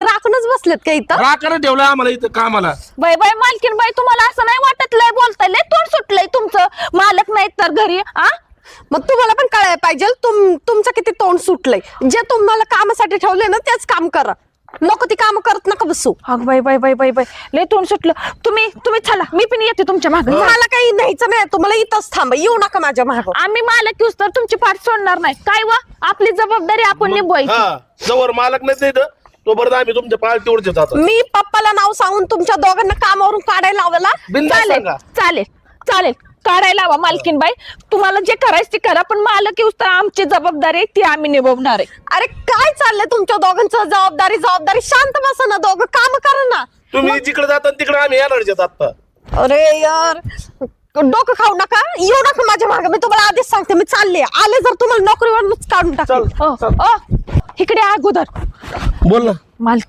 राखूनच बसलेत का इथं? राखणं ठेवलं आम्हाला इथं कामाला. बाई बाई मालकीन बाई, तुम्हाला असं नाही वाटत? लय बोलताय, लय तोंड सुटलंय तुमचं. मालक नाहीत तर घरी मग तुम्हाला पण कळायला पाहिजे तुमचं किती तोंड सुटलंय. जे तुम्हाला कामासाठी ठेवले ना तेच काम करा, नको ती काम करत नका बसू. अग बाई बाई बाई बाई बाई, लय तोंड सुटलं. तुम्ही चला, मी पण येते तुमच्या मागे. मला काही न्यायचं नाही, तुम्हाला इथंच थांबा, येऊ नका माझ्या माग. आम्ही मालक येऊस तर तुमची पाठ सोडणार नाही. काय व आपली जबाबदारी आपण निभवायची. हा, जवळ मालक नाही इथं तोपर्यंत आम्ही तुमच्या पार्टीवरचे जातो. मी पप्पाला नाव सांगून तुमच्या दोघांना कामावरून काढायला लावला. बिनधास्त चालेल सांगा. चालेल चालेल, काढायला हवा मालकीन बाई. तुम्हाला जे करायचं ते करा, पण मालक येऊस तर आमची जबाबदारी आहे ती आम्ही निभवणार आहे. अरे काय चाललंय तुमच्या दोघांचं? जबाबदारी शांत बसा ना, दोघं काम करा ना. तुम्ही जिकडे जाता तिकडे आम्ही येणार आता. अरे यार, डोकं खाऊ नका, येऊ नका माझ्या मागे. मी तुम्हाला आधीच सांगते, मी चालले. आले जर तुम्हाला नोकरीवरूनच काढून टाकलं. चल इकडे अगोदर बोल ना. मालकीन